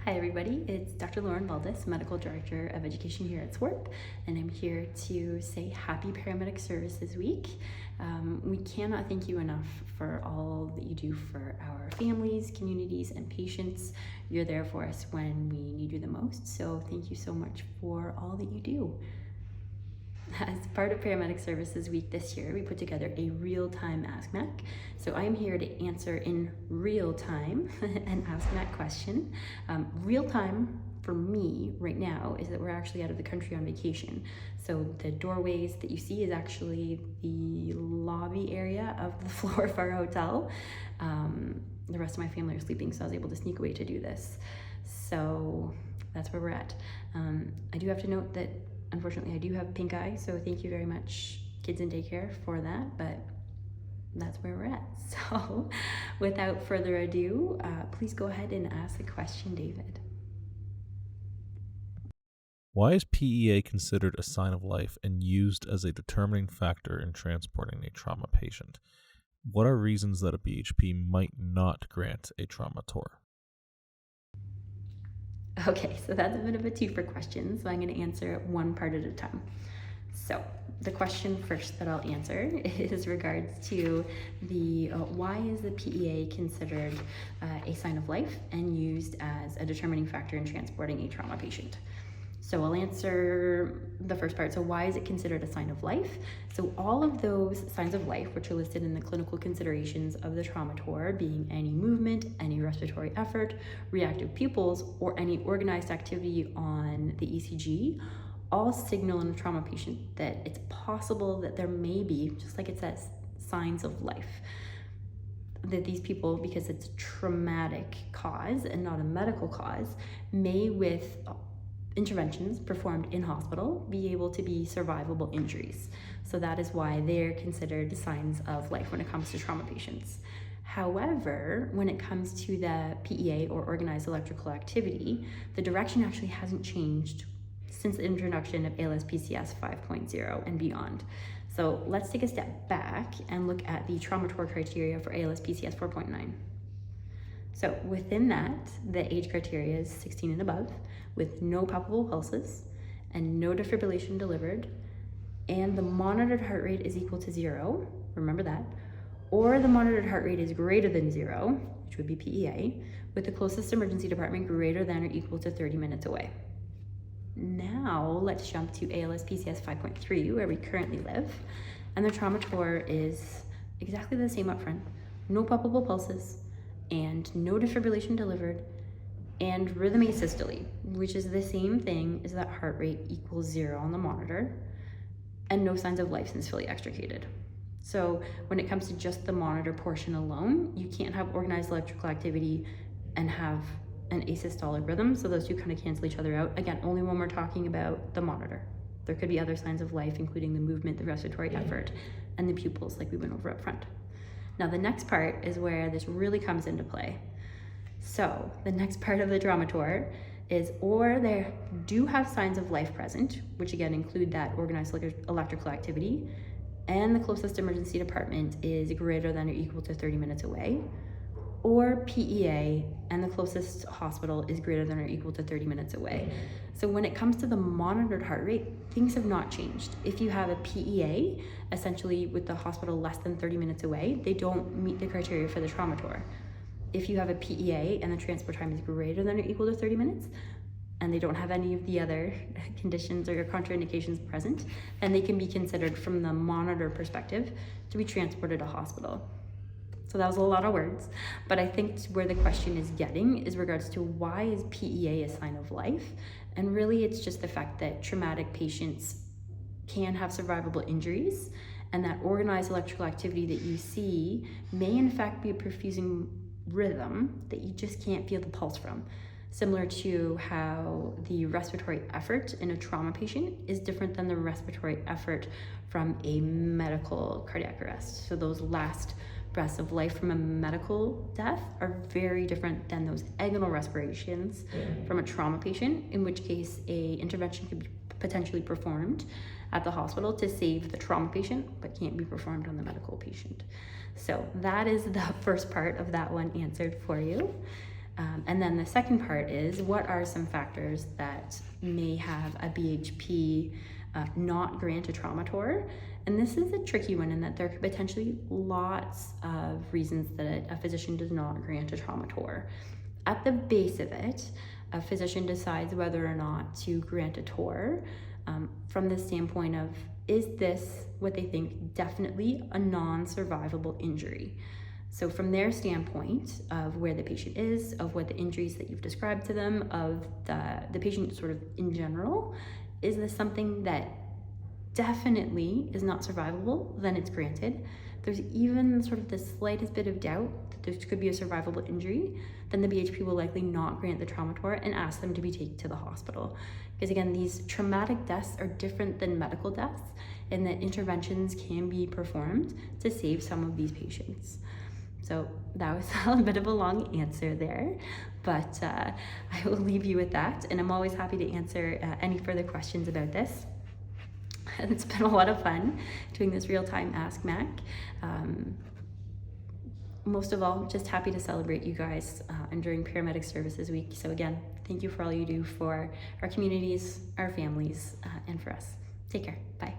Hi everybody, it's Dr. Lauren Valdis, Medical Director of Education here at SWORBHP, and I'm here to say Happy Paramedic Services Week. We cannot thank you enough for all that you do for our families, communities, and patients. You're there for us when we need you the most, so thank you so much for all that you do. As part of Paramedic Services Week this year, we put together a real-time Ask Mac. So I am here to answer in real time an Ask Mac question. Real time for me right now is that we're actually out of the country on vacation. So the doorways that you see is actually the lobby area of the floor of our hotel. The rest of my family are sleeping, so I was able to sneak away to do this. So that's where we're at. I do have to note that unfortunately, I do have pink eye, so thank you very much, kids in daycare, for that, but that's where we're at. So without further ado, please go ahead and ask the question, David. Why is PEA considered a sign of life and used as a determining factor in transporting a trauma patient? What are reasons that a BHP might not grant a trauma tour? Okay, so that's a bit of a two-for question, so I'm going to answer it one part at a time. So the question first that I'll answer is regards to the why is the PEA considered a sign of life and used as a determining factor in transporting a trauma patient? So I'll answer the first part. So why is it considered a sign of life? So all of those signs of life, which are listed in the clinical considerations of the trauma tour, being any movement, any respiratory effort, reactive pupils, or any organized activity on the ECG, all signal in a trauma patient that it's possible that there may be, just like it says, signs of life. That these people, because it's a traumatic cause and not a medical cause, may with interventions performed in hospital be able to be survivable injuries. So that is why they're considered signs of life when it comes to trauma patients. However, when it comes to the PEA or organized electrical activity, the direction actually hasn't changed since the introduction of ALS-PCS 5.0 and beyond. So let's take a step back and look at the trauma tour criteria for ALS-PCS 4.9. So within that, the age criteria is 16 and above, with no palpable pulses and no defibrillation delivered, and the monitored heart rate is equal to 0, remember that, or the monitored heart rate is greater than 0, which would be PEA, with the closest emergency department greater than or equal to 30 minutes away. Now let's jump to ALS-PCS 5.3, where we currently live, and the trauma tour is exactly the same up front, no palpable pulses, and no defibrillation delivered, and rhythm asystole, which is the same thing as that heart rate equals 0 on the monitor, and no signs of life since fully extricated. So when it comes to just the monitor portion alone, you can't have organized electrical activity and have an asystolic rhythm, so those two kind of cancel each other out. Again, only when we're talking about the monitor. There could be other signs of life, including the movement, the respiratory effort, and the pupils like we went over up front. Now the next part is where this really comes into play. So the next part of the trauma tour is, or they do have signs of life present, which again include that organized electrical activity, and the closest emergency department is greater than or equal to 30 minutes away, or PEA, and the closest hospital is greater than or equal to 30 minutes away. So when it comes to the monitored heart rate, things have not changed. If you have a PEA, essentially with the hospital less than 30 minutes away, they don't meet the criteria for the trauma tour. If you have a PEA and the transport time is greater than or equal to 30 minutes, and they don't have any of the other conditions or contraindications present, then they can be considered from the monitor perspective to be transported to hospital. So that was a lot of words, but I think where the question is getting is regards to why is PEA a sign of life? And really it's just the fact that traumatic patients can have survivable injuries, and that organized electrical activity that you see may in fact be a perfusing rhythm that you just can't feel the pulse from. Similar to how the respiratory effort in a trauma patient is different than the respiratory effort from a medical cardiac arrest. So those last breaths of life from a medical death are very different than those agonal respirations from a trauma patient, in which case a intervention could be potentially performed at the hospital to save the trauma patient, but can't be performed on the medical patient. So that is the first part of that one answered for you. And then the second part is, what are some factors that may have a BHP not grant a trauma tour? And this is a tricky one in that there could potentially lots of reasons that a physician does not grant a trauma tour. At the base of it, a physician decides whether or not to grant a tour from the standpoint of, is this what they think definitely a non-survivable injury? So from their standpoint of where the patient is, of what the injuries that you've described to them, of the patient sort of in general, is this something that definitely is not survivable? Then it's granted. There's even sort of the slightest bit of doubt that there could be a survivable injury, then the BHP will likely not grant the trauma tour and ask them to be taken to the hospital. Because again, these traumatic deaths are different than medical deaths in that interventions can be performed to save some of these patients. So that was a bit of a long answer there, but I will leave you with that. And I'm always happy to answer any further questions about this. It's been a lot of fun doing this real-time Ask Mac. Most of all, just happy to celebrate you guys and during Paramedic Services Week. So again, thank you for all you do for our communities, our families, and for us. Take care. Bye.